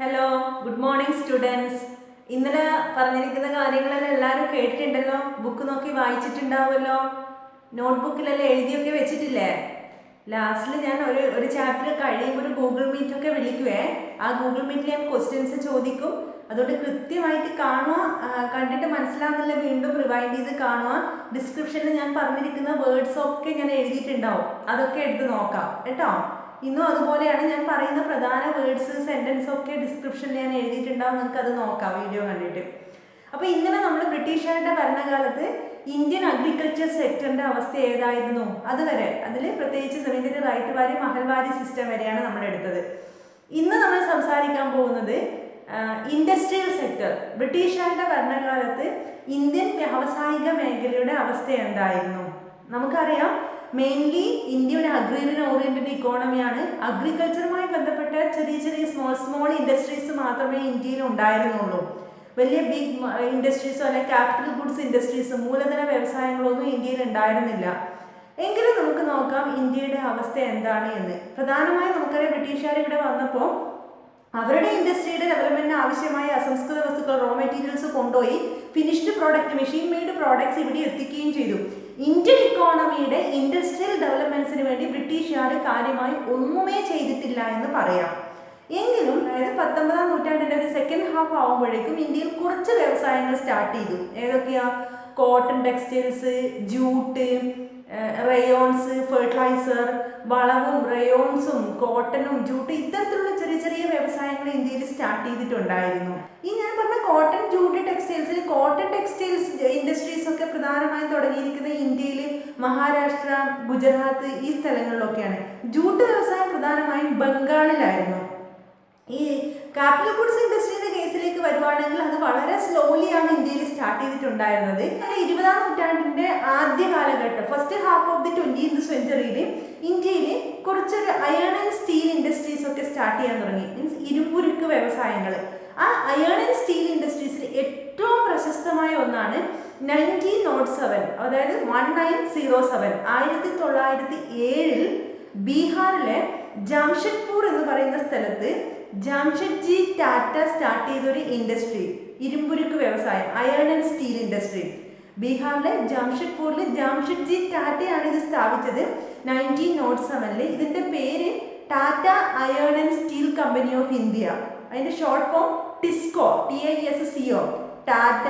Hello, good morning students. ഇന്നലെ പറഞ്ഞിരിക്കുന്ന കാര്യങ്ങളെല്ലാം എല്ലാവരും കേട്ടിട്ടുണ്ടല്ലോ. ബുക്ക് നോക്കി വായിച്ചിട്ടുണ്ടാവുമല്ലോ. നോട്ട്ബുക്കിലെല്ലാം എഴുതിയൊക്കെ വെച്ചിട്ടില്ലേ? ലാസ്റ്റിൽ ഞാൻ ഒരു ചാപ്റ്റർ കഴിയുമ്പോൾ ഒരു ഗൂഗിൾ മീറ്റ് ഒക്കെ വിളിക്കുവേ. ആ ഗൂഗിൾ മീറ്റിൽ ഞാൻ ക്വസ്റ്റ്യൻസ് ചോദിക്കും. അതുകൊണ്ട് കൃത്യമായിട്ട് കാണുക, കണ്ടിട്ട് മനസ്സിലാകുന്നില്ല വീണ്ടും റിവൈൻഡ് ചെയ്ത് കാണുക. ഡിസ്ക്രിപ്ഷനിൽ ഞാൻ പറഞ്ഞിരിക്കുന്ന വേർഡ്സ് ഒക്കെ ഞാൻ എഴുതിയിട്ടുണ്ടാവും, അതൊക്കെ എടുത്ത് നോക്കാം കേട്ടോ. ഇന്നും അതുപോലെയാണ്, ഞാൻ പറയുന്ന പ്രധാന വേർഡ്സ് സെൻറ്റൻസ് ഒക്കെ ഡിസ്ക്രിപ്ഷനിൽ ഞാൻ എഴുതിയിട്ടുണ്ടാവും, നിങ്ങൾക്ക് അത് നോക്കാം വീഡിയോ കണ്ടിട്ട്. അപ്പോൾ ഇന്നലെ നമ്മൾ ബ്രിട്ടീഷുകാരുടെ ഭരണകാലത്ത് ഇന്ത്യൻ അഗ്രികൾച്ചർ സെക്ടറിൻ്റെ അവസ്ഥ ഏതായിരുന്നു അതുവരെ, അതിൽ പ്രത്യേകിച്ച് സെമിനറി റൈറ്റ് വാരി മഹൽവാരി സിസ്റ്റം വരെയാണ് നമ്മൾ എടുത്തത്. ഇന്ന് നമ്മൾ സംസാരിക്കാൻ പോകുന്നത് ഇൻഡസ്ട്രിയൽ സെക്ടർ. ബ്രിട്ടീഷുകാരുടെ ഭരണകാലത്ത് ഇന്ത്യൻ വ്യാവസായിക മേഖലയുടെ അവസ്ഥ എന്തായിരുന്നു? നമുക്കറിയാം, മെയിൻലി ഇന്ത്യ ഒരു അഗ്രീരിയൻ ഓറിയന്റഡ് ഇക്കോണമിയാണ്. അഗ്രികൾച്ചറുമായി ബന്ധപ്പെട്ട ചെറിയ ചെറിയ സ്മോൾ ഇൻഡസ്ട്രീസ് മാത്രമേ ഇന്ത്യയിൽ ഉണ്ടായിരുന്നുള്ളൂ. വലിയ ബിഗ് ഇൻഡസ്ട്രീസോ അല്ലെങ്കിൽ ക്യാപിറ്റൽ ഗുഡ്സ് ഇൻഡസ്ട്രീസ്, മൂലധന വ്യവസായങ്ങളൊന്നും ഇന്ത്യയിൽ ഉണ്ടായിരുന്നില്ല. എങ്കിലും നമുക്ക് നോക്കാം ഇന്ത്യയുടെ അവസ്ഥ എന്താണ് എന്ന്. പ്രധാനമായും നമുക്കറിയാം, ബ്രിട്ടീഷുകാർ ഇവിടെ വന്നപ്പോൾ അവരുടെ ഇൻഡസ്ട്രിയുടെ ഡെവലപ്മെന്റിന് ആവശ്യമായ അസംസ്കൃത വസ്തുക്കൾ, റോ മെറ്റീരിയൽസ് കൊണ്ടുപോയി finished product, machine made products ഇവിടെ എത്തിക്കുകയും ചെയ്തു. ഇന്ത്യൻ ഇക്കോണമിയുടെ ഇൻഡസ്ട്രിയൽ ഡെവലപ്മെന്റ്സിന് വേണ്ടി ബ്രിട്ടീഷുകാർ കാര്യമായി ഒന്നുമേ ചെയ്തിട്ടില്ല എന്ന് പറയാം. എങ്കിലും അതായത് 19ാം നൂറ്റാണ്ടിൻ്റെ ഒരു സെക്കൻഡ് ഹാഫ് ആകുമ്പോഴേക്കും ഇന്ത്യയിൽ കുറച്ച് വ്യവസായങ്ങൾ സ്റ്റാർട്ട് ചെയ്തു. ഏതൊക്കെയാ? Cotton textiles, jute, Rayons, fertiliser, വളവും റയോൺസും കോട്ടണും ജൂട്ട്, ഇത്തരത്തിലുള്ള ചെറിയ ചെറിയ വ്യവസായങ്ങൾ ഇന്ത്യയിൽ സ്റ്റാർട്ട് ചെയ്തിട്ടുണ്ടായിരുന്നു. ഈ ഞാൻ പറഞ്ഞ cotton, jute, textiles, cotton textiles industries ഒക്കെ പ്രധാനമായും തുടങ്ങിയിരിക്കുന്നത് ഇന്ത്യയിൽ മഹാരാഷ്ട്ര, ഗുജറാത്ത് ഈ സ്ഥലങ്ങളിലൊക്കെയാണ്. ജൂട്ട് വ്യവസായം പ്രധാനമായും ബംഗാളിലായിരുന്നു. ഈ ക്യാപിറ്റൽ ഗുഡ്സ് ഇൻഡസ്ട്രിയുടെ കേസിലേക്ക് വരുവാണെങ്കിൽ അത് വളരെ സ്ലോലിയാണ് ഇന്ത്യയിൽ സ്റ്റാർട്ട് ചെയ്തിട്ടുണ്ടായിരുന്നത്. 20ാം നൂറ്റാണ്ടിന്റെ ആദ്യ കാലഘട്ടം, first half of the 20th സെഞ്ച്വറിയിൽ ഇന്ത്യയിൽ കുറച്ചൊരു അയൺ ആൻഡ് സ്റ്റീൽ ഇൻഡസ്ട്രീസ് ഒക്കെ സ്റ്റാർട്ട് ചെയ്യാൻ തുടങ്ങി. മീൻസ് ഇരുമ്പുരുക്ക് വ്യവസായങ്ങൾ. ആ അയൺ ആൻഡ് സ്റ്റീൽ ഇൻഡസ്ട്രീസിൽ ഏറ്റവും പ്രശസ്തമായ ഒന്നാണ് 1907, അതായത് 1907 1907 ബീഹാറിലെ ജാംഷഡ്പൂർ എന്ന് പറയുന്ന സ്ഥലത്ത് ജാംഷഡ്ജി ടാറ്റ സ്റ്റാർട്ട് ചെയ്തൊരു ഇൻഡസ്ട്രി, ഇരുമ്പുരുക്ക് വ്യവസായം, അയൺ ആൻഡ് സ്റ്റീൽ ഇൻഡസ്ട്രി. ബീഹാറിലെ ജാംഷഡ്പൂരിൽ ജാംഷഡ്ജി ടാറ്റയാണ് ഇത് സ്ഥാപിച്ചത് 1907. ഇതിന്റെ പേര് Tata iron and steel company of India. അതിന്റെ short form TISCO, TISCO, Tata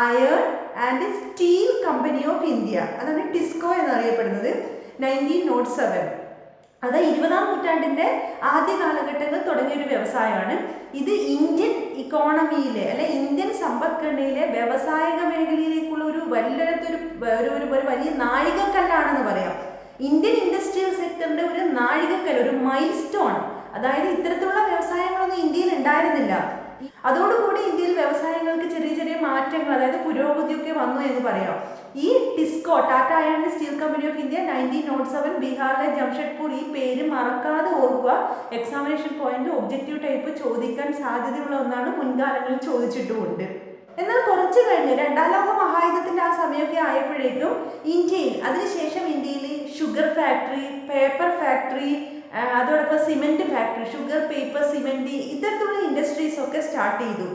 iron and steel company of India. അതാണ് ടിസ്കോ എന്നറിയപ്പെടുന്നത്. 1907, അത് 20ാം നൂറ്റാണ്ടിന്റെ ആദ്യ കാലഘട്ടങ്ങളിൽ തുടങ്ങിയൊരു വ്യവസായമാണ് ഇത്. ഇന്ത്യൻ ഇക്കോണമിയിലെ അല്ലെ ഇന്ത്യൻ സമ്പദ്ഘടനയിലെ വ്യവസായിക മേഖലയിലേക്കുള്ള ഒരു വലിയ നാഴികക്കല്ലാണെന്ന് പറയാം. ഇന്ത്യൻ ഇൻഡസ്ട്രിയൽ സെക്ടറിന്റെ ഒരു നാഴികക്കല്ല്, ഒരു മൈൽ സ്റ്റോൺ. അതായത് ഇത്തരത്തിലുള്ള വ്യവസായങ്ങളൊന്നും ഇന്ത്യയിൽ ഉണ്ടായിരുന്നില്ല. അതോടുകൂടി ഇന്ത്യയിൽ വ്യവസായങ്ങൾക്ക് ചെറിയ ചെറിയ മാറ്റങ്ങൾ, അതായത് പുരോഗതിയൊക്കെ വന്നു എന്ന് പറയാം. ഈ TISCO, Tata iron and steel company of India 1907 ബീഹാറിലെ ജംഷഡ്പൂർ, ഈ പേര് മറക്കാതെ ഓർക്കുക. എക്സാമിനേഷൻ പോയിന്റ് ഒബ്ജക്റ്റീവ് ടൈപ്പ് ചോദിക്കാൻ സാധ്യതയുള്ള ഒന്നാണ്, മുൻകാലങ്ങളിൽ ചോദിച്ചിട്ടുമുണ്ട്. എന്നാൽ കുറച്ച് കഴിഞ്ഞ് 2ാം ലോക മഹായുദ്ധത്തിന്റെ ആ സമയമൊക്കെ ആയപ്പോഴേക്കും ഇന്ത്യയിൽ, അതിനുശേഷം ഇന്ത്യയിൽ ഷുഗർ ഫാക്ടറി, പേപ്പർ ഫാക്ടറി, അതോടൊപ്പം cement factory, sugar, paper, cement ഇത്തരത്തിലുള്ള ഇൻഡസ്ട്രീസ് ഒക്കെ സ്റ്റാർട്ട് ചെയ്തു.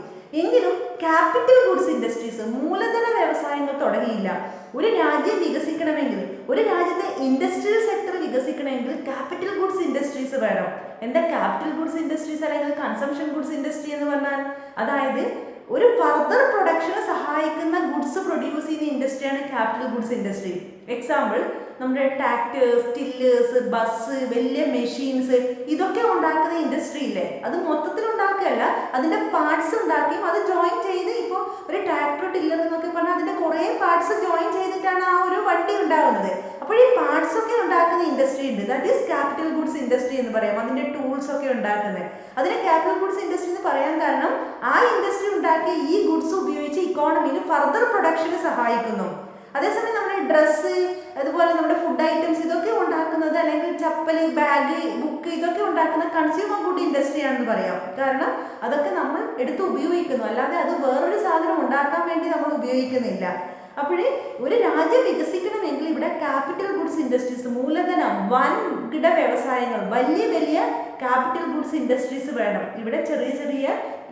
എങ്കിലും ക്യാപിറ്റൽ ഗുഡ്സ് ഇൻഡസ്ട്രീസ്, മൂലധന വ്യവസായങ്ങൾ തുടങ്ങിയില്ല. ഒരു രാജ്യം വികസിക്കണമെങ്കിൽ, ഒരു രാജ്യത്തെ ഇൻഡസ്ട്രിയൽ സെക്ടർ വികസിക്കണമെങ്കിൽ ക്യാപിറ്റൽ ഗുഡ്സ് ഇൻഡസ്ട്രീസ് വേണം. എന്താ ക്യാപിറ്റൽ ഗുഡ്സ് ഇൻഡസ്ട്രീസ് അല്ലെങ്കിൽ കൺസംഷൻ ഗുഡ്സ് ഇൻഡസ്ട്രി എന്ന് പറഞ്ഞാൽ? അതായത് ഒരു ഫർദർ പ്രൊഡക്ഷന് സഹായിക്കുന്ന ഗുഡ്സ് പ്രൊഡ്യൂസ് ചെയ്യുന്ന ഇൻഡസ്ട്രിയാണ് ക്യാപിറ്റൽ ഗുഡ്സ് ഇൻഡസ്ട്രി. എക്സാമ്പിൾ, നമ്മുടെ ട്രാക്ടേഴ്സ്, ടില്ലേഴ്സ്, ബസ്, വലിയ മെഷീൻസ്, ഇതൊക്കെ ഉണ്ടാക്കുന്ന ഇൻഡസ്ട്രി ഇല്ലേ, അത് മൊത്തത്തിൽ ഉണ്ടാക്കുകയല്ല, അതിന്റെ പാർട്സ് ഉണ്ടാക്കിയും അത് ജോയിൻ ചെയ്ത്, ഇപ്പോൾ ഒരു ട്രാക്ടർ, ടില്ലർ എന്നൊക്കെ പറഞ്ഞാൽ അതിന്റെ കുറേ പാർട്സ് ജോയിൻ ചെയ്തിട്ടാണ് ആ ഒരു വണ്ടി ഉണ്ടാകുന്നത്. അപ്പോൾ ഈ പാർട്സ് ഒക്കെ ഉണ്ടാക്കുന്ന ഇൻഡസ്ട്രി ഉണ്ട്, that is capital goods industry എന്ന് പറയാം. അതിന്റെ ടൂൾസ് ഒക്കെ ഉണ്ടാക്കുന്നത്, അതിനെ ക്യാപിറ്റൽ ഗുഡ്സ് ഇൻഡസ്ട്രി എന്ന് പറയാൻ കാരണം ആ ഇൻഡസ്ട്രി ഉണ്ടാക്കിയ ഈ ഗുഡ്സ് ഉപയോഗിച്ച് ഇക്കോണമിയിൽ ഫർദർ പ്രൊഡക്ഷന് സഹായിക്കുന്നു. അതേസമയം നമ്മുടെ ഡ്രസ്സ്, അതുപോലെ നമ്മുടെ ഫുഡ് ഐറ്റംസ് ഇതൊക്കെ ഉണ്ടാക്കുന്നത്, അല്ലെങ്കിൽ ചപ്പല്, ബാഗ്, ബുക്ക് ഇതൊക്കെ ഉണ്ടാക്കുന്ന കൺസ്യൂമർ ഗുഡ് ഇൻഡസ്ട്രി ആണെന്ന് പറയാം. കാരണം അതൊക്കെ നമ്മൾ എടുത്ത് ഉപയോഗിക്കുന്നു, അല്ലാതെ അത് വേറൊരു സാധനം ഉണ്ടാക്കാൻ വേണ്ടി നമ്മൾ ഉപയോഗിക്കുന്നില്ല. അപ്പോഴേ ഒരു രാജ്യം വികസിക്കണമെങ്കിൽ ഇവിടെ ക്യാപിറ്റൽ ഗുഡ്സ് ഇൻഡസ്ട്രീസ്, മൂലധനം, വൻകിട വ്യവസായങ്ങൾ, വലിയ വലിയ ക്യാപിറ്റൽ ഗുഡ്സ് ഇൻഡസ്ട്രീസ് വേണം. ഇവിടെ ചെറിയ ചെറിയ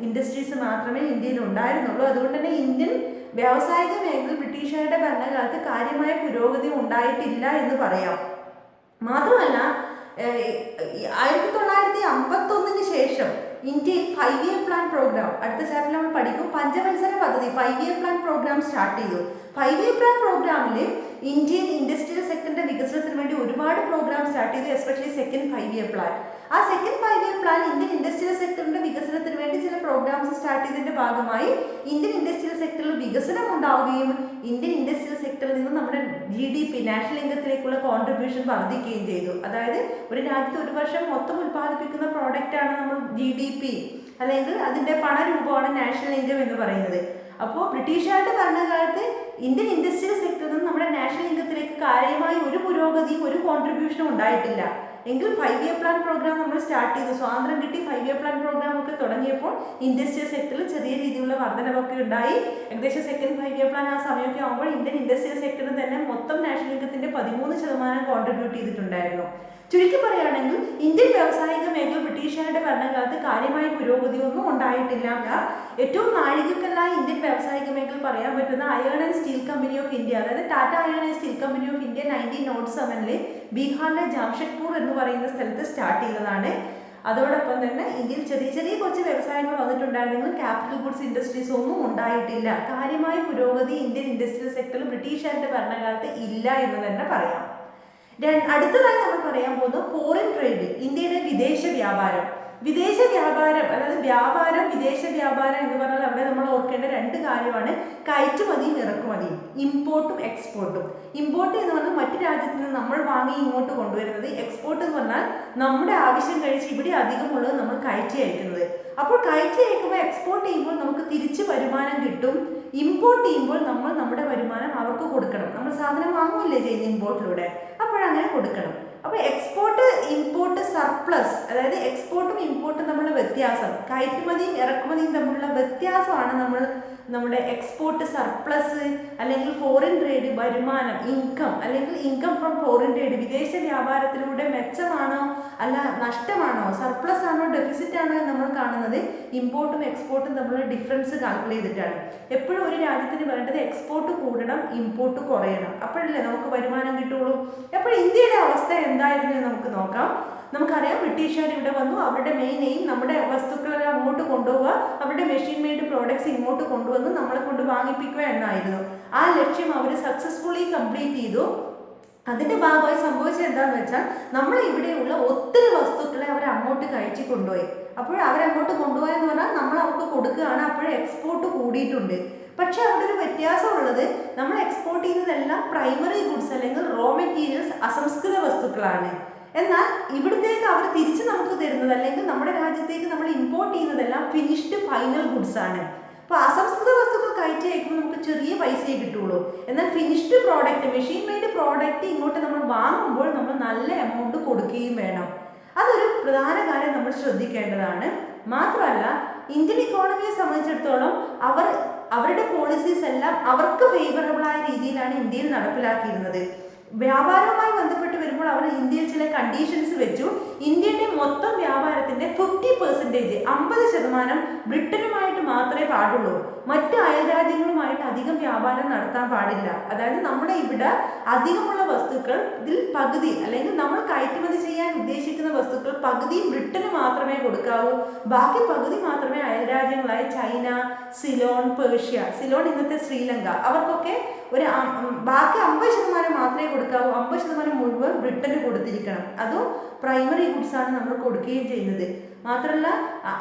ഇൻഡസ്ട്രീസ് മാത്രമേ ഇന്ത്യയിൽ ഉണ്ടായിരുന്നുള്ളൂ. അതുകൊണ്ട് തന്നെ ഇന്ത്യൻ വ്യാവസായിക മേഖലയിൽ ബ്രിട്ടീഷുകാരുടെ ഭരണകാലത്ത് കാര്യമായ പുരോഗതി ഉണ്ടായിട്ടില്ല എന്ന് പറയാം. മാത്രമല്ല 1951 ശേഷം ഇന്ത്യയിൽ 5 ഇയർ പ്ലാൻ പ്രോഗ്രാം, അടുത്ത ചാപ്റ്ററിൽ നമ്മൾ പഠിക്കും, പഞ്ചവത്സര പദ്ധതി 5 ഇയർ പ്ലാൻ പ്രോഗ്രാം സ്റ്റാർട്ട് ചെയ്തു. 5 ഇയർ പ്ലാൻ പ്രോഗ്രാമിൽ ഇന്ത്യൻ ഇൻഡസ്ട്രിയൽ സെക്ടറിന്റെ വികസനത്തിന് വേണ്ടി ഒരുപാട് പ്രോഗ്രാം സ്റ്റാർട്ട് ചെയ്തു, എസ്പെഷ്യലി സെക്കൻഡ് 5 ഇയർ പ്ലാൻ. ആ second 5 year plan Indian industrial സെക്ടറിന്റെ വികസനത്തിന് വേണ്ടി ചില പ്രോഗ്രാംസ് സ്റ്റാർട്ട് ചെയ്തതിന്റെ ഭാഗമായി ഇന്ത്യൻ ഇൻഡസ്ട്രിയൽ സെക്ടറിൽ വികസനം ഉണ്ടാവുകയും ഇന്ത്യൻ ഇൻഡസ്ട്രിയൽ സെക്ടറിൽ നിന്ന് നമ്മുടെ GDP നാഷണൽ ഇൻകത്തിലേക്കുള്ള കോൺട്രിബ്യൂഷൻ വർദ്ധിക്കുകയും ചെയ്തു. അതായത് ഒരു രാജ്യത്ത് ഒരു വർഷം മൊത്തം ഉൽപ്പാദിപ്പിക്കുന്ന പ്രോഡക്റ്റ് ആണ് നമ്മൾ GDP, അല്ലെങ്കിൽ അതിന്റെ പണരൂപമാണ് നാഷണൽ ഇൻകം എന്ന് പറയുന്നത്. അപ്പോൾ ബ്രിട്ടീഷുകാരുടെ ഭരണകാലത്ത് ഇന്ത്യൻ ഇൻഡസ്ട്രിയൽ സെക്ടറിൽ നിന്ന് നമ്മുടെ നാഷണൽ ഇൻകത്തിലേക്ക് കാര്യമായി ഒരു പുരോഗതിയും ഒരു കോൺട്രിബ്യൂഷനും ഉണ്ടായിട്ടില്ല. എങ്കിൽ 5 ഇയർ പ്ലാൻ പ്രോഗ്രാം നമ്മൾ സ്റ്റാർട്ട് ചെയ്തു. സ്വാതന്ത്ര്യം കിട്ടി 5 ഇയർ പ്ലാൻ പ്രോഗ്രാം ഒക്കെ തുടങ്ങിയപ്പോൾ ഇൻഡസ്ട്രിയൽ സെക്ടറിൽ ചെറിയ രീതിയിലുള്ള വർധനവൊക്കെ ഉണ്ടായി. ഏകദേശം സെക്കൻഡ് 5 ഇയർ പ്ലാൻ ആ സമയമൊക്കെ ആകുമ്പോൾ ഇന്ത്യൻ ഇൻഡസ്ട്രിയൽ സെക്ടറിൽ തന്നെ മൊത്തം നാഷണൽ ഇൻകത്തിന്റെ 13% കോൺട്രിബ്യൂട്ട് ചെയ്തിട്ടുണ്ടായിരുന്നു. ചുരുക്കി പറയുകയാണെങ്കിൽ ഇന്ത്യൻ വ്യാവസായിക മേഖല ബ്രിട്ടീഷുകാരുടെ ഭരണകാലത്ത് കാര്യമായ പുരോഗതിയൊന്നും ഉണ്ടായിട്ടില്ല. ഏറ്റവും നാഴികക്കല്ലായ ഇന്ത്യൻ വ്യാവസായിക മേഖല പറയാൻ പറ്റുന്ന iron and steel company of India, അതായത് Tata iron and steel company of India 1907 ബീഹാറിലെ ജാംഷഡ്പൂർ എന്ന് പറയുന്ന സ്ഥലത്ത് സ്റ്റാർട്ട് ചെയ്തതാണ്. അതോടൊപ്പം തന്നെ ഇന്ത്യയിൽ ചെറിയ ചെറിയ കുറച്ച് വ്യവസായങ്ങൾ വന്നിട്ടുണ്ടായിരുന്നെങ്കിലും ക്യാപിറ്റൽ ഗുഡ്സ് ഇൻഡസ്ട്രീസ് ഒന്നും ഉണ്ടായിട്ടില്ല. കാര്യമായ പുരോഗതി ഇന്ത്യൻ ഇൻഡസ്ട്രിയൽ സെക്ടറിൽ ബ്രിട്ടീഷുകാരുടെ ഭരണകാലത്ത് ഇല്ല എന്ന് തന്നെ പറയാം. അടുത്തതായി നമ്മൾ പറയാൻ പോകുന്നത് ഫോറിൻ ട്രേഡ്, ഇന്ത്യയുടെ വിദേശ വ്യാപാരം. വിദേശ വ്യാപാരം, അതായത് വ്യാപാരം, വിദേശ വ്യാപാരം എന്ന് പറഞ്ഞാൽ അവിടെ നമ്മൾ ഓർക്കേണ്ട 2 കാര്യമാണ്: കയറ്റുമതിയും ഇറക്കുമതിയും, ഇമ്പോർട്ടും എക്സ്പോർട്ടും. ഇമ്പോർട്ട് എന്ന് പറഞ്ഞാൽ മറ്റു രാജ്യത്ത് നിന്ന് നമ്മൾ വാങ്ങി ഇങ്ങോട്ട് കൊണ്ടുവരുന്നത്. എക്സ്പോർട്ട് എന്ന് പറഞ്ഞാൽ നമ്മുടെ ആവശ്യം കഴിച്ച് ഇവിടെ അധികമുള്ളത് നമ്മൾ കയറ്റി അയക്കുന്നത്. അപ്പോൾ കയറ്റി അയക്കുമ്പോൾ, എക്സ്പോർട്ട് ചെയ്യുമ്പോൾ നമുക്ക് തിരിച്ച് വരുമാനം കിട്ടും. ഇമ്പോർട്ട് ചെയ്യുമ്പോൾ നമ്മൾ നമ്മുടെ വരുമാനം അവർക്ക് കൊടുക്കണം. നമ്മൾ സാധനം വാങ്ങുമല്ലേ ചെയ്യുന്നത് ഇമ്പോർട്ടിലൂടെ, അപ്പോഴങ്ങനെ കൊടുക്കണം. അപ്പോൾ എക്സ്പോർട്ട് ഇമ്പോർട്ട് സർപ്ലസ്, അതായത് എക്സ്പോർട്ടും ഇമ്പോർട്ടും തമ്മിലുള്ള വ്യത്യാസം, കയറ്റുമതിയും ഇറക്കുമതിയും തമ്മിലുള്ള വ്യത്യാസമാണ് നമ്മുടെ എക്സ്പോർട്ട് സർപ്ലസ് അല്ലെങ്കിൽ ഫോറിൻ ട്രേഡ് വരുമാനം, ഇൻകം അല്ലെങ്കിൽ ഇൻകം ഫ്രം ഫോറിൻ ട്രേഡ്. വിദേശ വ്യാപാരത്തിലൂടെ മെച്ചമാണോ അല്ല നഷ്ടമാണോ, സർപ്ലസ് ആണോ ഡെഫിസിറ്റ് ആണോ എന്ന് നമ്മൾ കാണുന്നത് ഇമ്പോർട്ടും എക്സ്പോർട്ടും തമ്മിലുള്ള ഡിഫറൻസ് കാൽക്കുലേറ്റ് ചെയ്തിട്ടാണ്. എപ്പോഴും ഒരു രാജ്യത്തിന് വേണ്ടത് എക്സ്പോർട്ട് കൂടണം, ഇമ്പോർട്ട് കുറയണം, അപ്പോഴല്ലേ നമുക്ക് വരുമാനം കിട്ടുള്ളൂ. അപ്പോൾ ഇന്ത്യയുടെ അവസ്ഥ എന്തായിരുന്നു എന്ന് നമുക്ക് നോക്കാം. നമുക്കറിയാം, ബ്രിട്ടീഷുകാർ ഇവിടെ വന്നു. അവരുടെ മെയിൻ എയിം നമ്മുടെ വസ്തുക്കളെല്ലാം അങ്ങോട്ട് കൊണ്ടുപോവുക, അവരുടെ മെഷീൻ മെയ്ഡ് പ്രോഡക്ട്സ് ഇങ്ങോട്ട് കൊണ്ടുവന്ന് നമ്മളെ കൊണ്ട് വാങ്ങിപ്പിക്കുക എന്നായിരുന്നു. ആ ലക്ഷ്യം അവർ സക്സസ്ഫുള്ളി കംപ്ലീറ്റ് ചെയ്തു. അതിന്റെ ഭാഗമായി സംഭവിച്ചത് എന്താണെന്ന് വെച്ചാൽ, നമ്മൾ ഇവിടെയുള്ള ഒത്തിരി വസ്തുക്കളെ അവർ അങ്ങോട്ട് കയറ്റി കൊണ്ടുപോയി. അപ്പോൾ അവരങ്ങോട്ട് കൊണ്ടുപോയെന്ന് പറഞ്ഞാൽ നമ്മൾ അവർക്ക് കൊടുക്കുകയാണ്. അപ്പോൾ എക്സ്പോർട്ട് കൂടിയിട്ടുണ്ട്. പക്ഷെ അവിടെ ഒരു വ്യത്യാസമുള്ളത്, നമ്മൾ എക്സ്പോർട്ട് ചെയ്യുന്നതെല്ലാം പ്രൈമറി ഗുഡ്സ് അല്ലെങ്കിൽ റോ മെറ്റീരിയൽസ്, അസംസ്കൃത വസ്തുക്കളാണ്. എന്നാൽ ഇവിടത്തേക്ക് അവർ തിരിച്ച് നമുക്ക് തരുന്നത്, അല്ലെങ്കിൽ നമ്മുടെ രാജ്യത്തേക്ക് നമ്മൾ ഇമ്പോർട്ട് ചെയ്യുന്നതെല്ലാം ഫിനിഷ്ഡ് ഫൈനൽ ഗുഡ്സ് ആണ്. അപ്പോൾ അസംസ്കൃത വസ്തുക്കൾ കയറ്റി അയക്കുമ്പോൾ നമുക്ക് ചെറിയ പൈസയെ കിട്ടുള്ളൂ. എന്നാൽ finished product, machine made product ഇങ്ങോട്ട് നമ്മൾ വാങ്ങുമ്പോൾ നമ്മൾ നല്ല എമൗണ്ട് കൊടുക്കുകയും വേണം. അതൊരു പ്രധാന കാര്യം നമ്മൾ ശ്രദ്ധിക്കേണ്ടതാണ്. മാത്രമല്ല, ഇന്ത്യൻ ഇക്കോണമിയെ സംബന്ധിച്ചിടത്തോളം അവരുടെ പോളിസീസ് എല്ലാം അവർക്ക് ഫേവറബിളായ രീതിയിലാണ് ഇന്ത്യയിൽ നടപ്പിലാക്കിയിരുന്നത്. വ്യാപാരവുമായി ബന്ധപ്പെട്ട് വരുമ്പോൾ അവർ ഇന്ത്യയിൽ ചില കണ്ടീഷൻസ് വെച്ചു. ഇന്ത്യയുടെ മൊത്തം വ്യാപാരത്തിന്റെ 50%, 50% ബ്രിട്ടനുമായിട്ട് മാത്രമേ പാടുള്ളൂ. മറ്റ് അയൽ രാജ്യങ്ങളുമായിട്ട് അധികം വ്യാപാരം നടത്താൻ പാടില്ല. അതായത് നമ്മുടെ ഇവിടെ അധികമുള്ള വസ്തുക്കൾ ഇതിൽ പകുതി, അല്ലെങ്കിൽ നമ്മൾ കയറ്റുമതി ചെയ്യാൻ ഉദ്ദേശിക്കുന്ന വസ്തുക്കൾ പകുതി ബ്രിട്ടന് മാത്രമേ കൊടുക്കാവൂ. ബാക്കി പകുതി മാത്രമേ അയൽ രാജ്യങ്ങളായ ചൈന, സിലോൺ, പേർഷ്യ, സിലോൺ ഇന്നത്തെ ശ്രീലങ്ക, അവർക്കൊക്കെ ബാക്കി 50% മാത്രമേ കൊടുക്കാവൂ. 50% മുഴുവൻ ബ്രിട്ടന് കൊടുത്തിരിക്കണം. അതും പ്രൈമറി ഗുഡ്സ് ആണ് നമ്മൾ കൊടുക്കുകയും ചെയ്യുന്നത്. മാത്രമല്ല,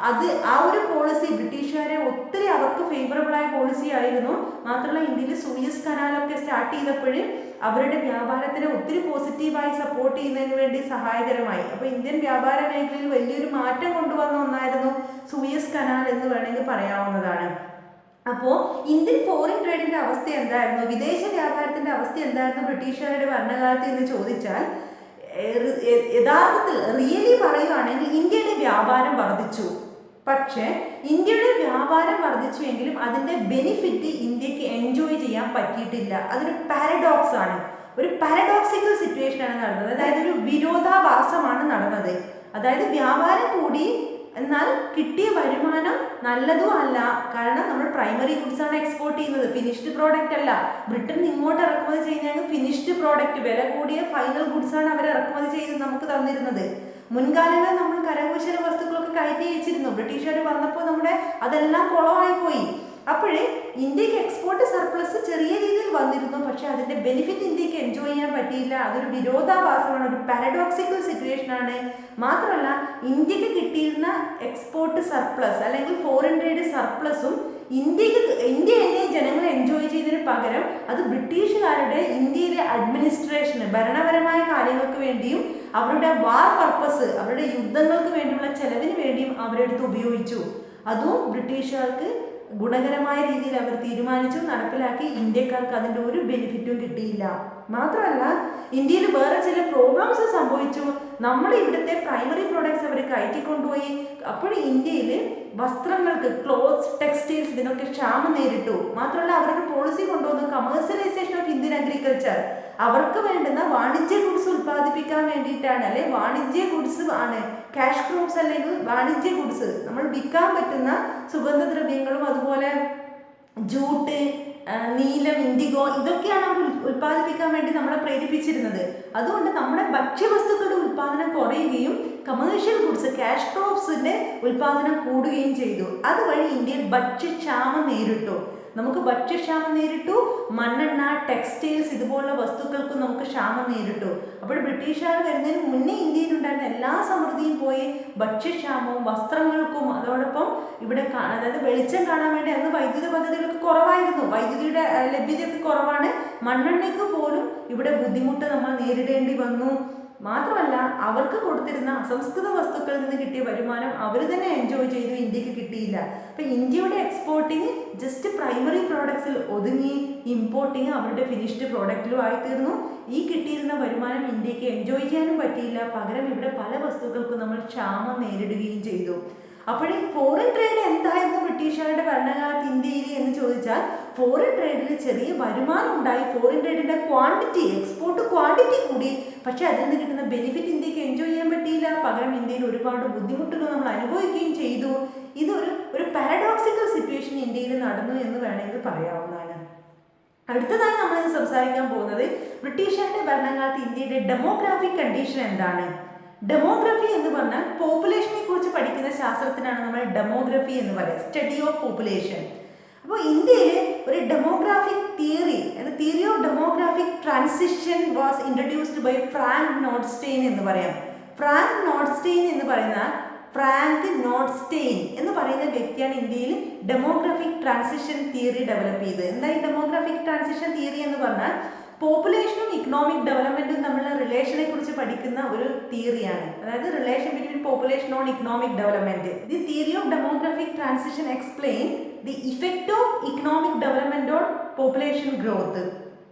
ആ ഒരു പോളിസി ബ്രിട്ടീഷുകാരെ ഒത്തിരി അവർക്ക് ഫേവറബിളായ പോളിസി ആയിരുന്നു. മാത്രമല്ല, ഇന്ത്യയിൽ സൂയസ് കനാലൊക്കെ സ്റ്റാർട്ട് ചെയ്തപ്പോഴും അവരുടെ വ്യാപാരത്തിനെ ഒത്തിരി പോസിറ്റീവായി സപ്പോർട്ട് ചെയ്യുന്നതിന് വേണ്ടി സഹായകരമായി. അപ്പോൾ ഇന്ത്യൻ വ്യാപാര മേഖലയിൽ വലിയൊരു മാറ്റം കൊണ്ടുവന്ന ഒന്നായിരുന്നു സൂയസ് കനാൽ എന്ന് വേണമെങ്കിൽ പറയാവുന്നതാണ്. അപ്പോൾ ഇന്ത്യൻ ഫോറിൻ ട്രേഡിന്റെ അവസ്ഥ എന്തായിരുന്നു, വിദേശ വ്യാപാരത്തിന്റെ അവസ്ഥ എന്തായിരുന്നു ബ്രിട്ടീഷുകാരുടെ ഭരണകാലത്ത് എന്ന് ചോദിച്ചാൽ, യഥാർത്ഥത്തിൽ റിയലി പറയുകയാണെങ്കിൽ ഇന്ത്യയുടെ വ്യാപാരം വർദ്ധിച്ചു. പക്ഷേ ഇന്ത്യയുടെ വ്യാപാരം വർദ്ധിച്ചുവെങ്കിലും അതിൻ്റെ ബെനിഫിറ്റ് ഇന്ത്യക്ക് എൻജോയ് ചെയ്യാൻ പറ്റിയിട്ടില്ല. അതൊരു പാരഡോക്സ് ആണ്. ഒരു പാരഡോക്സിക്കൽ സിറ്റുവേഷൻ ആണ് നടന്നത്. അതായത് ഒരു വിരോധാഭാസമാണ് നടന്നത്. അതായത് വ്യാപാരം കൂടി, എന്നാൽ കിട്ടിയ വരുമാനം നല്ലതും അല്ല. കാരണം നമ്മൾ പ്രൈമറി ഗുഡ്സ് ആണ് എക്സ്പോർട്ട് ചെയ്യുന്നത്, ഫിനിഷ്ഡ് പ്രോഡക്റ്റ് അല്ല. ബ്രിട്ടൻ ഇങ്ങോട്ട് ഇറക്കുമതി ചെയ്യുന്നത് ഫിനിഷ്ഡ് പ്രോഡക്റ്റ്, വില കൂടിയ ഫൈനൽ ഗുഡ്സ് ആണ് അവർ ഇറക്കുമതി ചെയ്ത് നമുക്ക് തന്നിരുന്നത്. മുൻകാലങ്ങളിൽ നമ്മൾ കരകൗശല വസ്തുക്കളൊക്കെ കയറ്റി വെച്ചിരുന്നു. ബ്രിട്ടീഷുകാർ വന്നപ്പോൾ നമ്മുടെ അതെല്ലാം കുളമായി പോയി. അപ്പോഴേ ഇന്ത്യക്ക് എക്സ്പോർട്ട് സർപ്ലസ് ചെറിയ രീതിയിൽ വന്നിരുന്നു, പക്ഷെ അതിന്റെ ബെനിഫിറ്റ് ഇന്ത്യക്ക് എൻജോയ് ചെയ്യാൻ പറ്റിയില്ല. അതൊരു വിരോധാഭാസമാണ്, ഒരു പാരഡോക്സിക്കൽ സിറ്റുവേഷൻ ആണ്. മാത്രമല്ല, ഇന്ത്യക്ക് കിട്ടിയിരുന്ന എക്സ്പോർട്ട് സർപ്ലസ് അല്ലെങ്കിൽ ഫോറിൻ ട്രേഡ് സർപ്ലസും ഇന്ത്യ എന്നെ ജനങ്ങൾ എൻജോയ് ചെയ്തതിന് പകരം അത് ബ്രിട്ടീഷുകാരുടെ ഇന്ത്യയിലെ അഡ്മിനിസ്ട്രേഷന്, ഭരണപരമായ കാര്യങ്ങൾക്ക് വേണ്ടിയും അവരുടെ വാർ പർപ്പസ്, അവരുടെ യുദ്ധങ്ങൾക്ക് വേണ്ടിയുള്ള ചെലവിന് വേണ്ടിയും അവരെടുത്ത് ഉപയോഗിച്ചു. അതും ബ്രിട്ടീഷുകാർക്ക് ഗുണകരമായ രീതിയിൽ അവർ തീരുമാനിച്ചു, നടപ്പിലാക്കി. ഇന്ത്യക്കാർക്ക് അതിൻ്റെ ഒരു ബെനിഫിറ്റും കിട്ടിയില്ല. മാത്രമല്ല, ഇന്ത്യയിൽ വേറെ ചില പ്രോബ്ലംസ് സംഭവിച്ചു. നമ്മൾ ഇവിടുത്തെ പ്രൈമറി പ്രോഡക്ട്സ് അവർ കയറ്റിക്കൊണ്ടുപോയി. അപ്പോൾ ഇന്ത്യയിൽ വസ്ത്രങ്ങൾക്ക്, ക്ലോത്ത്സ്, ടെക്സ്റ്റൈൽസ്, ഇതിനൊക്കെ ക്ഷാമം നേരിട്ടു. മാത്രമല്ല, അവരുടെ പോളിസി കൊണ്ടുവന്ന കമേഴ്സ്യലൈസേഷൻ ഓഫ് ഇന്ത്യൻ അഗ്രികൾച്ചർ. അവർക്ക് വേണ്ടുന്ന വാണിജ്യ ഗുഡ്സ് ഉൽപ്പാദിപ്പിക്കാൻ വേണ്ടിയിട്ടാണ്, അല്ലെ വാണിജ്യ ഗുഡ്സ് ആണ്, ക്യാഷ് ക്രോപ്സ് അല്ലെങ്കിൽ വാണിജ്യ ഗുഡ്സ്, നമ്മൾ വിൽക്കാൻ പറ്റുന്ന സുഗന്ധദ്രവ്യങ്ങളും അതുപോലെ ജൂട്ട്, നീലം, ഇൻഡിഗോ, ഇതൊക്കെയാണ് അവർ ഉൽപ്പാദിപ്പിക്കാൻ വേണ്ടി നമ്മളെ പ്രേരിപ്പിച്ചിരുന്നത്. അതുകൊണ്ട് നമ്മുടെ ഭക്ഷ്യവസ്തുക്കളുടെ ഉൽപ്പാദനം കുറയുകയും കമേഴ്ഷ്യൽ ഗുഡ്സ്, ക്യാഷ് ക്രോപ്സിന്റെ ഉൽപ്പാദനം കൂടുകയും ചെയ്തു. അതുവഴി ഇന്ത്യയിൽ ഭക്ഷ്യക്ഷാമം നേരിട്ടു. നമുക്ക് ഭക്ഷ്യക്ഷാമം നേരിട്ടു, മണ്ണെണ്ണ, ടെക്സ്റ്റൈൽസ് ഇതുപോലുള്ള വസ്തുക്കൾക്കും നമുക്ക് ക്ഷാമം നേരിട്ടു. അപ്പോൾ ബ്രിട്ടീഷുകാർ വരുന്നതിന് മുന്നേ ഇന്ത്യയിലുണ്ടായിരുന്ന എല്ലാ സമൃദ്ധിയും പോയി. ഭക്ഷ്യക്ഷാമവും വസ്ത്രങ്ങൾക്കും അതോടൊപ്പം ഇവിടെ അതായത് വെളിച്ചം കാണാൻ വേണ്ടി അന്ന് വൈദ്യുത പദ്ധതികളൊക്കെ കുറവായിരുന്നു, വൈദ്യുതിയുടെ ലഭ്യതയൊക്കെ കുറവാണ്. മണ്ണെണ്ണയ്ക്ക് പോലും ഇവിടെ ബുദ്ധിമുട്ട് നമ്മൾ നേരിടേണ്ടി വന്നു. മാത്രമല്ല, അവർക്ക് കൊടുത്തിരുന്ന അസംസ്കൃത വസ്തുക്കളിൽ നിന്ന് കിട്ടിയ വരുമാനം അവർ തന്നെ എൻജോയ് ചെയ്തു, ഇന്ത്യക്ക് കിട്ടിയില്ല. അപ്പം ഇന്ത്യയുടെ എക്സ്പോർട്ടിങ് ജസ്റ്റ് പ്രൈമറി പ്രോഡക്ട്സിൽ ഒതുങ്ങി, ഇമ്പോർട്ടിങ് അവരുടെ ഫിനിഷ്ഡ് പ്രോഡക്റ്റിലും ആയിത്തീർന്നു. ഈ കിട്ടിയിരുന്ന വരുമാനം ഇന്ത്യക്ക് എൻജോയ് ചെയ്യാനും പറ്റിയില്ല. പകരം ഇവിടെ പല വസ്തുക്കൾക്കും നമ്മൾ ക്ഷാമം നേരിടുകയും ചെയ്തു. അപ്പോഴേ ഫോറിൻ ട്രേഡ് എന്തായിരുന്നു ബ്രിട്ടീഷുകാരുടെ ഭരണകാലത്ത് ഇന്ത്യയിൽ എന്ന് ചോദിച്ചാൽ, ഫോറിൻ ട്രേഡിൽ ചെറിയ വരുമാനം ഉണ്ടായി. ഫോറിൻ ട്രേഡിന്റെ ക്വാണ്ടിറ്റി, എക്സ്പോർട്ട് ക്വാണ്ടിറ്റി കൂടി. പക്ഷെ അതിൽ നിന്ന് കിട്ടുന്ന ബെനിഫിറ്റ് ഇന്ത്യക്ക് എൻജോയ് ചെയ്യാൻ പറ്റിയില്ല. പകരം ഇന്ത്യയിൽ ഒരുപാട് ബുദ്ധിമുട്ടുകൾ നമ്മൾ അനുഭവിക്കുകയും ചെയ്തു. ഇതൊരു പാരഡോക്സിക്കൽ സിറ്റുവേഷൻ ഇന്ത്യയിൽ നടന്നു എന്ന് വേണമെങ്കിൽ പറയാവുന്നതാണ്. അടുത്തതായി നമ്മൾ ഇന്ന് സംസാരിക്കാൻ പോകുന്നത് ബ്രിട്ടീഷുകാരുടെ ഭരണകാലത്ത് ഇന്ത്യയുടെ ഡെമോഗ്രാഫിക് കണ്ടീഷൻ എന്താണ്. ഡെമോഗ്രഫി എന്ന് പറഞ്ഞാൽ പോപ്പുലേഷനെ കുറിച്ച് പഠിക്കുന്ന ശാസ്ത്രത്തിനാണ് നമ്മൾ ഡെമോഗ്രഫി എന്ന് പറയുന്നത്, സ്റ്റഡി ഓഫ് പോപ്പുലേഷൻ. അപ്പോൾ ഇന്ത്യയിൽ ഒരു demographic theory of demographic transition was introduced by Frank Notestein എന്ന് പറയാം. ഫ്രാങ്ക് നോട്ട്സ്റ്റെയിൻ എന്ന് പറയുന്ന വ്യക്തിയാണ് ഇന്ത്യയിൽ ഡെമോഗ്രാഫിക് ട്രാൻസിഷൻ തിയറി ഡെവലപ്പ് ചെയ്തത്. എന്താ ഈ ഡെമോഗ്രാഫിക് ട്രാൻസിഷൻ തിയറി എന്ന് പറഞ്ഞാൽ പോപ്പുലേഷനും ഇക്കണോമിക് ഡെവലപ്മെന്റും തമ്മിലുള്ള റിലേഷനെ കുറിച്ച് പഠിക്കുന്ന ഒരു തിയറിയാണ്. അതായത് relation between population on economic development. The theory of demographic transition explain the effect of economic development on population growth.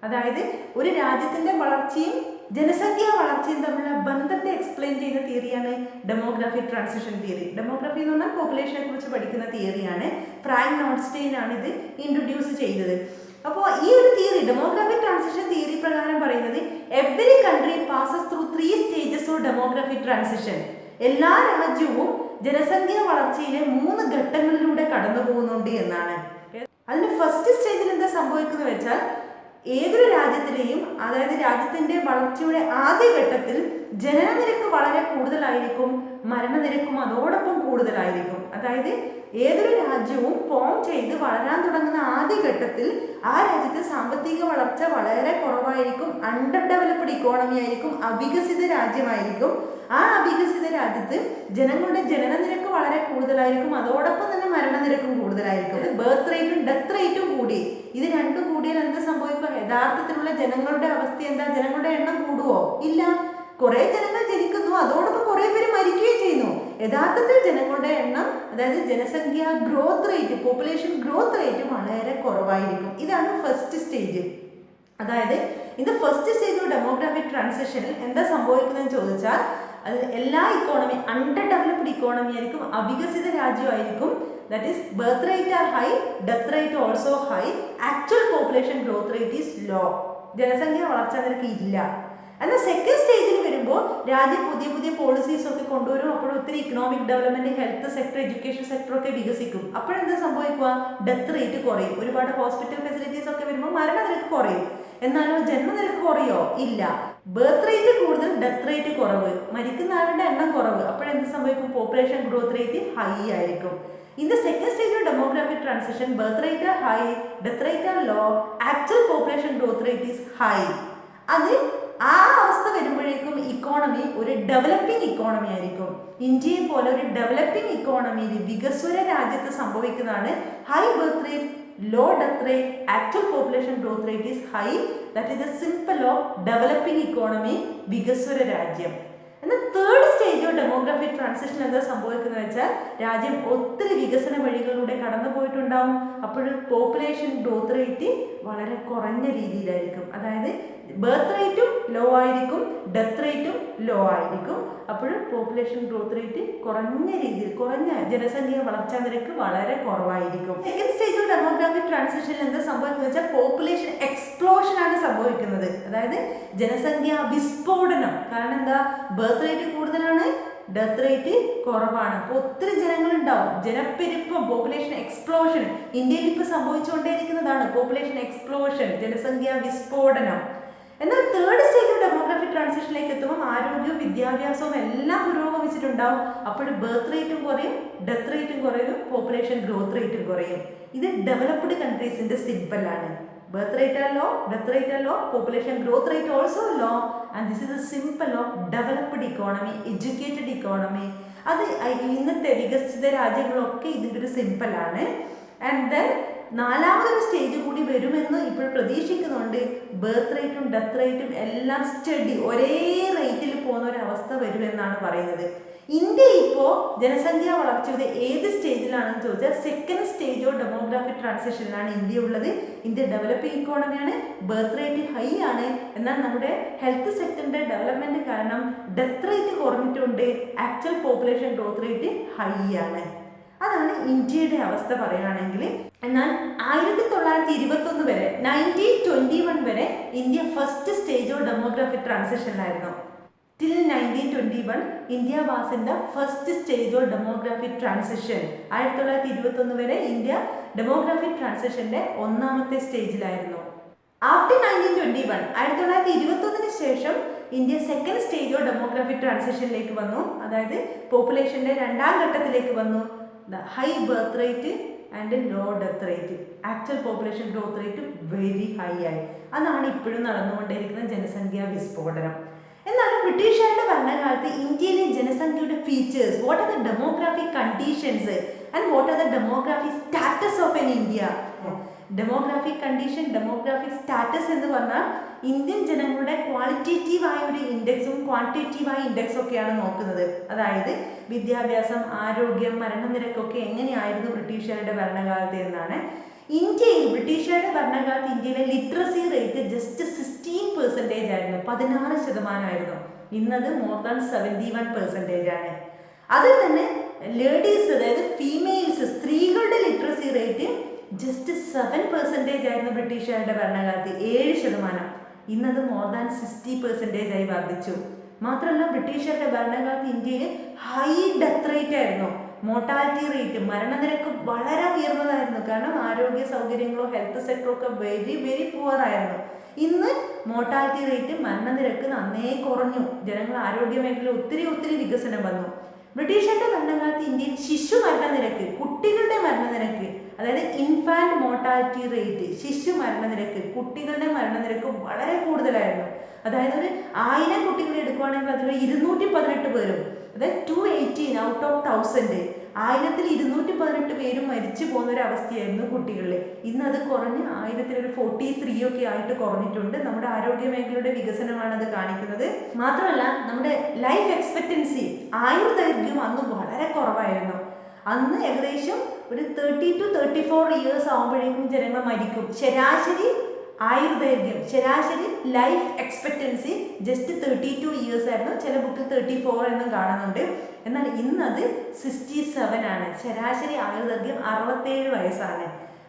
അതായത് ഒരു രാജ്യത്തിന്റെ വളർച്ചയും ജനസംഖ്യാ വളർച്ചയും തമ്മിലുള്ള ബന്ധത്തെ എക്സ്പ്ലെയിൻ ചെയ്യുന്ന തിയറിയാണ് ഡെമോഗ്രാഫിക് ട്രാൻസിഷൻ തിയറി. ഡെമോഗ്രഫി എന്ന് പറഞ്ഞാൽ പോപ്പുലേഷനെ കുറിച്ച് പഠിക്കുന്ന തിയറിയാണ്. ഫ്രാങ്ക് നോട്ട്സ്റ്റെയിൻ ആണ് ഇത് ഇൻട്രൊഡ്യൂസ് ചെയ്തത്. അപ്പോൾ ഈ ഒരു തിയറി, ഡെമോഗ്രാഫിക് ട്രാൻസിഷൻ തിയറി പ്രകാരം പറയുന്നത്, every country passes through 3 stages of demographic transition. എല്ലാ രാജ്യവും ജനസംഖ്യാ വളർച്ചയിലെ 3 ഘട്ടങ്ങളിലൂടെ കടന്നു പോകുന്നുണ്ട് എന്നാണ്. അതിന് ഫസ്റ്റ് സ്റ്റേജിൽ എന്താ സംഭവിക്കുന്നത് വെച്ചാൽ, ഏതൊരു രാജ്യത്തിലെയും അതായത് രാജ്യത്തിന്റെ വളർച്ചയുടെ ആദ്യ ഘട്ടത്തിൽ ജനനനിരക്ക് വളരെ കൂടുതലായിരിക്കും, മരണനിരക്കും അതോടൊപ്പം കൂടുതലായിരിക്കും. അതായത് ഏതൊരു രാജ്യവും ഫോം ചെയ്ത് വളരാൻ തുടങ്ങുന്ന ആദ്യ ഘട്ടത്തിൽ ആ രാജ്യത്ത് സാമ്പത്തിക വളർച്ച വളരെ കുറവായിരിക്കും, അണ്ടർ ഡെവലപ്ഡ് ഇക്കോണമി ആയിരിക്കും, അവികസിത രാജ്യമായിരിക്കും. ആ അവികസിത രാജ്യത്ത് ജനങ്ങളുടെ ജനനനിരക്ക് വളരെ കൂടുതലായിരിക്കും, അതോടൊപ്പം തന്നെ മരണനിരക്കും കൂടുതലായിരിക്കും. ബർത്ത് റേറ്റും ഡെത്ത് റേറ്റും കൂടി. ഇത് രണ്ടും കൂടിയാൽ എന്ത് സംഭവിക്കും? യഥാർത്ഥത്തിലുള്ള ജനങ്ങളുടെ അവസ്ഥ എന്താ? ജനങ്ങളുടെ എണ്ണം കൂടുവോ? ഇല്ല. കുറെ ജനങ്ങൾ ജനിക്കുന്നു, അതോടൊപ്പം കുറെ പേര് മരിക്കുകയും ചെയ്യുന്നു. യഥാർത്ഥത്തിൽ ജനങ്ങളുടെ എണ്ണം, അതായത് ജനസംഖ്യ growth rate, population growth rate വളരെ കുറവായിരിക്കും. ഇതാണ് ഫസ്റ്റ് സ്റ്റേജ്. അതായത് in the first stage of demographic ട്രാൻസിഷനിൽ എന്താ സംഭവിക്കുന്നതെന്ന് ചോദിച്ചാൽ, അത് എല്ലാ ഇക്കോണമി അണ്ടർ ഡെവലപ്ഡ് ഇക്കോണമി ആയിരിക്കും, അവികസിത രാജ്യമായിരിക്കും. That is, birth rate are high, death rate also high, actual population growth rate is low. ജനസംഖ്യ വളർച്ചാ നിരക്ക് ഇല്ല. എന്നാൽ സെക്കൻഡ് സ്റ്റേജിൽ വരുമ്പോൾ രാജ്യം പുതിയ പുതിയ പോളിസീസ് ഒക്കെ കൊണ്ടുവരും. അപ്പോൾ ഒത്തിരി economic development, health sector, education sector ഒക്കെ വികസിക്കും. അപ്പോഴെന്താ സംഭവിക്കുക? ഡെത്ത് റേറ്റ് കുറയും. ഒരുപാട് ഹോസ്പിറ്റൽ ഫെസിലിറ്റീസ് ഒക്കെ വരുമ്പോൾ മരണനിരക്ക് കുറയും. എന്നാലോ ജന്മനിരക്ക് കുറയോ? ഇല്ല. ബർത്ത് റേറ്റ് കൂടുതൽ, ഡെത്ത് റേറ്റ് കുറവ്, മരിക്കുന്ന ആളുടെ എണ്ണം കുറവ്. അപ്പോഴെന്ത് സംഭവിക്കും? പോപ്പുലേഷൻ ഗ്രോത്ത് റേറ്റ് ഹൈ ആയിരിക്കും. In the second stage of demographic transition, birth rate are high, death rate are low, actual population growth rate is high. അത് ആ അവസ്ഥ വരുമ്പോഴേക്കും ഇക്കോണമി ഒരു ഡെവലപ്പിംഗ് ഇക്കോണമി ആയിരിക്കും. ഇന്ത്യയെ പോലെ ഒരു ഡെവലപ്പിംഗ് ഇക്കോണമിയിൽ, വികസ്വര രാജ്യത്ത് സംഭവിക്കുന്നതാണ് high birth rate, low death rate, actual population growth rate is high. That is the symbol of developing economy, വികസ്വര രാജ്യം. എന്നാൽ third stage of demographic transition എന്താ സംഭവിക്കുന്നത് വെച്ചാൽ രാജ്യം ഒത്തിരി വികസന വഴികളിലൂടെ കടന്നു പോയിട്ടുണ്ടാവും. അപ്പോൾ പോപ്പുലേഷൻ ഗ്രോത്ത് റേറ്റ് വളരെ കുറഞ്ഞ രീതിയിലായിരിക്കും. അതായത് ബർത്ത് റേറ്റും ലോ ആയിരിക്കും, ഡെത്ത് റേറ്റും ലോ ആയിരിക്കും. അപ്പോൾ പോപ്പുലേഷൻ ഗ്രോത്ത് റേറ്റ് കുറഞ്ഞ രീതിയിൽ, കുറഞ്ഞ ജനസംഖ്യ വളർച്ചാ നിരക്ക് വളരെ കുറവായിരിക്കും. സെക്കൻഡ് സ്റ്റേജ് ഓഫ് ഡെമോഗ്രാഫിക് ട്രാൻസിഷനിൽ എന്താ സംഭവിക്കുന്നത് വെച്ചാൽ പോപ്പുലേഷൻ എക്സ്പ്ലോഷൻ ആണ് സംഭവിക്കുന്നത്. അതായത് ജനസംഖ്യ വിസ്ഫോടനം. കാരണം എന്താ? ബർത്ത് റേറ്റ് കൂടുതലാണ്, ഡെത്ത് റേറ്റ് കുറവാണ്. അപ്പോൾ ഒത്തിരി ജനങ്ങളുണ്ടാവും. ജനപ്പെരുപ്പം, പോപ്പുലേഷൻ എക്സ്പ്ലോഷൻ ഇന്ത്യയിൽ ഇപ്പോൾ സംഭവിച്ചുകൊണ്ടേയിരിക്കുന്നതാണ്. പോപ്പുലേഷൻ എക്സ്പ്ലോഷൻ, ജനസംഖ്യ വിസ്ഫോടനം. എന്നാൽ തേർഡ് സ്റ്റേജ് ഓഫ് ഡെമോഗ്രാഫിക് ട്രാൻസിഷനിലേക്ക് എത്തുമ്പോൾ ആരോഗ്യവും വിദ്യാഭ്യാസവും എല്ലാം പുരോഗമിച്ചിട്ടുണ്ടാവും. അപ്പോൾ ബർത്ത് റേറ്റും കുറയും, ഡെത്ത് റേറ്റും കുറയും, പോപ്പുലേഷൻ ഗ്രോത്ത് റേറ്റും കുറയും. ഇത് developed കൺട്രീസിന്റെ സിമ്പലാണ്. Birth rate are low, death rate are low, population growth rate also low, and this is a symbol of developed economy, educated economy. അത് ഇന്നത്തെ വികസിത രാജ്യങ്ങളൊക്കെ ഇതിൻ്റെ ഒരു സിമ്പലാണ്. ആൻഡ് ദെൻ നാലാമതൊരു സ്റ്റേജ് കൂടി വരുമെന്ന് ഇപ്പോൾ പ്രതീക്ഷിക്കുന്നുണ്ട്. ബർത്ത് റേറ്റും ഡെത്ത് റേറ്റും എല്ലാം സ്റ്റഡി ഒരേ റേറ്റിൽ പോകുന്ന ഒരു അവസ്ഥ വരുമെന്നാണ് പറയുന്നത്. ഇന്ത്യ ഇപ്പോൾ ജനസംഖ്യാ വളർച്ചയുടെ ഏത് സ്റ്റേജിലാണെന്ന് ചോദിച്ചാൽ സെക്കൻഡ് സ്റ്റേജ് ഓഫ് ഡെമോഗ്രാഫിക് ട്രാൻസിഷനിലാണ് ഇന്ത്യ ഉള്ളത്. ഇന്ത്യ ഡെവലപ്പിംഗ് ഇക്കോണമിയാണ്, ബർത്ത് റേറ്റ് ഹൈ ആണ്. എന്നാൽ നമ്മുടെ ഹെൽത്ത് സെക്ടറിന്റെ ഡെവലപ്മെന്റ് കാരണം ഡെത്ത് റേറ്റ് കുറഞ്ഞിട്ടുണ്ട്, actual population growth rate high ആണ്. അതാണ് ഇന്ത്യയുടെ അവസ്ഥ പറയുകയാണെങ്കിൽ. എന്നാൽ 1921 വരെ 1921 വരെ India first stage of demographic ട്രാൻസിഷനിലായിരുന്നു. Till 1921, India was in the first stage of demographic transition. 1921 വരെ ഇന്ത്യ ഡെമോഗ്രാഫിക് ട്രാൻസിഷന്റെ ഒന്നാമത്തെ സ്റ്റേജിലായിരുന്നു. ആഫ്റ്റർ 1921, 1921 ശേഷം India second stage of demographic ട്രാൻസിഷനിലേക്ക് വന്നു. അതായത് പോപ്പുലേഷന്റെ രണ്ടാം ഘട്ടത്തിലേക്ക് വന്നു. High birth rate and low death rate, actual population growth rate very high ആയി. അതാണ് ഇപ്പോഴും നടന്നുകൊണ്ടിരിക്കുന്ന ജനസംഖ്യാ വിസ്ഫോടനം. എന്നാലും ബ്രിട്ടീഷുകാരുടെ ഭരണകാലത്ത് ഇന്ത്യയിലെ ജനസംഖ്യയുടെ features, what are the demographic conditions and what are the demographic status of N India. Demographic condition, demographic status എന്ന് പറഞ്ഞാൽ ഇന്ത്യൻ ജനങ്ങളുടെ ക്വാളിറ്റേറ്റീവായ ഒരു ഇൻഡെക്സും ക്വാണ്ടിറ്റേറ്റീവായ ഇൻഡെക്സും ഒക്കെയാണ് നോക്കുന്നത്. അതായത് വിദ്യാഭ്യാസം, ആരോഗ്യം, മരണനിരക്കൊക്കെ എങ്ങനെയായിരുന്നു ബ്രിട്ടീഷുകാരുടെ ഭരണകാലത്ത് എന്നാണ്. ഇന്ത്യയിൽ ബ്രിട്ടീഷുകാരുടെ ഭരണകാലത്ത് ഇന്ത്യയിലെ ലിറ്ററസി റേറ്റ് ജസ്റ്റ് 16% ആയിരുന്നു, 16%. ഇന്നത് മോർ ദാൻ 71% ആണ്. അതിൽ തന്നെ ലേഡീസ്, അതായത് ഫീമെയിൽസ്, സ്ത്രീകളുടെ ലിറ്ററസി റേറ്റ് ജസ്റ്റ് 7% ആയിരുന്നു ബ്രിട്ടീഷുകാരുടെ ഭരണകാലത്ത്, 7%. ഇന്നത് മോർ ദാൻ 60% ആയി വർദ്ധിച്ചു. മാത്രമല്ല ബ്രിട്ടീഷുകാരുടെ ഭരണകാലത്ത് ഇന്ത്യയിൽ ഹൈ ഡെത്ത് റേറ്റ് ആയിരുന്നു. മോർട്ടാലിറ്റി റേറ്റ്, മരണനിരക്ക് വളരെ ഉയർന്നതായിരുന്നു. കാരണം ആരോഗ്യ സൗകര്യങ്ങളോ ഹെൽത്ത് സെക്ടറോ ഒക്കെ വെരി വെരി പുവർ ആയിരുന്നു. ഇന്ന് മോർട്ടാലിറ്റി റേറ്റ്, മരണനിരക്ക് നന്നേ കുറഞ്ഞു. ജനങ്ങൾ ആരോഗ്യ മേഖല ഒത്തിരി വികസനം വന്നു. ബ്രിട്ടീഷുകാരുടെ ഭരണകാലത്ത് ഇന്ത്യയിൽ ശിശു മരണനിരക്ക്, കുട്ടികളുടെ മരണനിരക്ക്, അതായത് ഇൻഫാന്റ് മോർട്ടാലിറ്റി റേറ്റ്, ശിശു മരണനിരക്ക്, കുട്ടികളുടെ മരണനിരക്ക് വളരെ കൂടുതലായിരുന്നു. അതായത് ഒരു 1000 കുട്ടികളെ എടുക്കുകയാണെങ്കിൽ അതിൽ 218 പേരും, അതായത് 218 ഔട്ട് ഓഫ് 1000, 1000ൽ 218 പേരും മരിച്ചു പോകുന്ന ഒരു അവസ്ഥയായിരുന്നു കുട്ടികളിൽ. ഇന്ന് അത് കുറഞ്ഞ് 1000ൽ ഒരു 43 ഒക്കെ ആയിട്ട് കുറഞ്ഞിട്ടുണ്ട്. നമ്മുടെ ആരോഗ്യ മേഖലയുടെ വികസനമാണ് അത് കാണിക്കുന്നത്. മാത്രമല്ല നമ്മുടെ ലൈഫ് എക്സ്പെക്റ്റൻസി, ആയുർദൈർഘ്യം അന്ന് വളരെ കുറവായിരുന്നു. അന്ന് ഏകദേശം ഒരു 30 to 34 ഇയേഴ്സ് ആകുമ്പോഴേക്കും ജനങ്ങൾ മരിക്കും. ശരാശരി ആയുർദൈർഘ്യം, ശരാശരി ലൈഫ് എക്സ്പെക്റ്റൻസി ജസ്റ്റ് 32 ഇയേഴ്സ് ആയിരുന്നു. ചില ബുക്കിൽ 34 എന്നും കാണുന്നുണ്ട്. എന്നാൽ ഇന്നത് 67 ആണ്. ശരാശരി ആയുർദൈർഘ്യം 67 വയസ്സാണ്.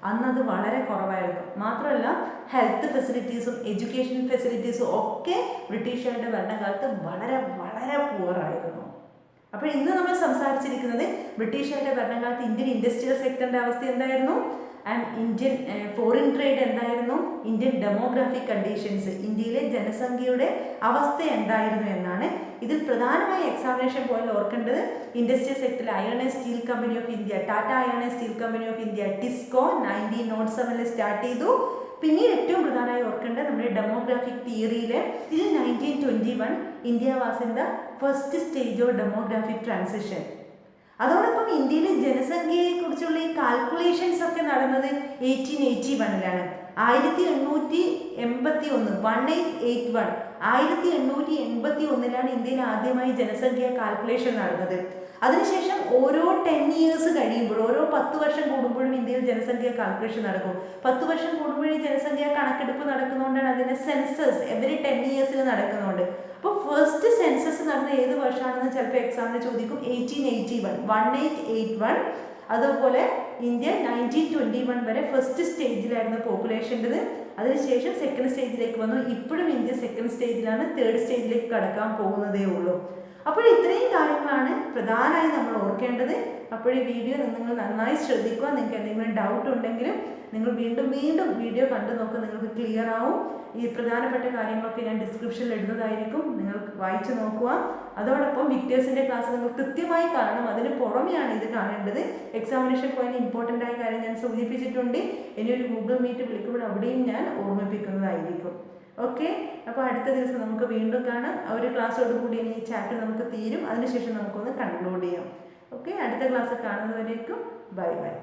അന്നത് വളരെ കുറവായിരുന്നു. മാത്രമല്ല ഹെൽത്ത് ഫെസിലിറ്റീസും എഡ്യൂക്കേഷൻ ഫെസിലിറ്റീസും ഒക്കെ ബ്രിട്ടീഷുകാരുടെ ഭരണകാലത്ത് വളരെ വളരെ പുവറായിരുന്നു. അപ്പോൾ ഇന്ന് നമ്മൾ സംസാരിച്ചിരിക്കുന്നത് ബ്രിട്ടീഷുകാരുടെ ഭരണകാലത്ത് ഇന്ത്യൻ ഇൻഡസ്ട്രിയൽ സെക്ടറിൻ്റെ അവസ്ഥ എന്തായിരുന്നു, ആൻഡ് ഇന്ത്യൻ ഫോറിൻ ട്രേഡ് എന്തായിരുന്നു, ഇന്ത്യൻ ഡെമോഗ്രാഫിക് കണ്ടീഷൻസ്, ഇന്ത്യയിലെ ജനസംഖ്യയുടെ അവസ്ഥ എന്തായിരുന്നു എന്നാണ്. ഇതിൽ പ്രധാനമായി എക്സാമിനേഷൻ പോയിന്റ് ഓർക്കേണ്ടത് ഇൻഡസ്ട്രിയൽ സെക്ടറിൽ iron and steel company of India, Tata iron and steel company of India TISCO 1907 start ചെയ്തു. പിന്നീട് ഏറ്റവും പ്രധാനമായി ഓർക്കേണ്ടത് നമ്മുടെ ഡെമോഗ്രാഫിക് തിയറിയിലെ till 1921 India was in the first stage of demographic transition. അതോടൊപ്പം ഇന്ത്യയിലെ ജനസംഖ്യയെക്കുറിച്ചുള്ള ഈ കാൽക്കുലേഷൻസ് ഒക്കെ നടന്നത് 1881 1881 ഇന്ത്യയിൽ ആദ്യമായി ജനസംഖ്യ കാൽക്കുലേഷൻ നടന്നത്. അതിനുശേഷം ഓരോ 10 ഇയേഴ്സ് കഴിയുമ്പോൾ, ഓരോ 10 വർഷം കൂടുമ്പോഴും ഇന്ത്യയിൽ ജനസംഖ്യ കാൽക്കുലേഷൻ നടക്കും. 10 വർഷം കൂടുമ്പോഴും ജനസംഖ്യ കണക്കെടുപ്പ് നടക്കുന്നതുകൊണ്ടാണ് അതിന് സെൻസസ് എവറി 10 ഇയേഴ്സിൽ നടക്കുന്നുണ്ട്. അപ്പോൾ ഫസ്റ്റ് സെൻസസ് നടന്ന ഏത് വർഷമാണെന്ന് ചിലപ്പോൾ എക്സാമിന് ചോദിക്കും. 1881. അതുപോലെ ഇന്ത്യ 1921 വരെ ഫസ്റ്റ് സ്റ്റേജിലായിരുന്നു പോപ്പുലേഷൻ്റെത്. അതിനുശേഷം സെക്കൻഡ് സ്റ്റേജിലേക്ക് വന്നു. ഇപ്പോഴും ഇന്ത്യ സെക്കൻഡ് സ്റ്റേജിലാണ്, തേർഡ് സ്റ്റേജിലേക്ക് കടക്കാൻ പോകുന്നതേ ഉള്ളൂ. അപ്പോൾ ഇത്രയും കാര്യങ്ങളാണ് പ്രധാനമായി നമ്മൾ ഓർക്കേണ്ടത്. അപ്പോൾ ഈ വീഡിയോ നിങ്ങൾ നന്നായി ശ്രദ്ധിക്കുക. നിങ്ങൾക്ക് എന്തെങ്കിലും ഡൗട്ട് ഉണ്ടെങ്കിലും നിങ്ങൾ വീണ്ടും വീഡിയോ കണ്ടു നോക്കുക, നിങ്ങൾക്ക് ക്ലിയർ ആവും. ഈ പ്രധാനപ്പെട്ട കാര്യങ്ങളൊക്കെ ഞാൻ ഡിസ്ക്രിപ്ഷനിൽ ഇടുന്നതായിരിക്കും, നിങ്ങൾ വായിച്ചു നോക്കുക. അതോടൊപ്പം വിക്ടേഴ്സിൻ്റെ ക്ലാസ് നിങ്ങൾ കൃത്യമായി കാണണം. അതിന് പുറമെയാണ് ഇത് കാണേണ്ടത്. എക്സാമിനേഷൻ പോയിന്റ് ഇമ്പോർട്ടൻ്റ് ആയ കാര്യം ഞാൻ സൂചിപ്പിച്ചിട്ടുണ്ട്. ഇനി ഒരു ഗൂഗിൾ മീറ്റ് വിളിക്കുമ്പോൾ അവിടെയും ഞാൻ ഓർമ്മിപ്പിക്കുന്നതായിരിക്കും. ഓക്കെ, അപ്പോൾ അടുത്ത ദിവസം നമുക്ക് വീണ്ടും കാണാം. ആ ഒരു ക്ലാസ്സോട് കൂടി ഈ ചാപ്റ്റർ നമുക്ക് തീരും. അതിനുശേഷം നമുക്കൊന്ന് കൺക്ലൂഡ് ചെയ്യാം. ഓക്കെ, അടുത്ത ക്ലാസ് കാണുന്നവരേക്കും ബൈ ബൈ.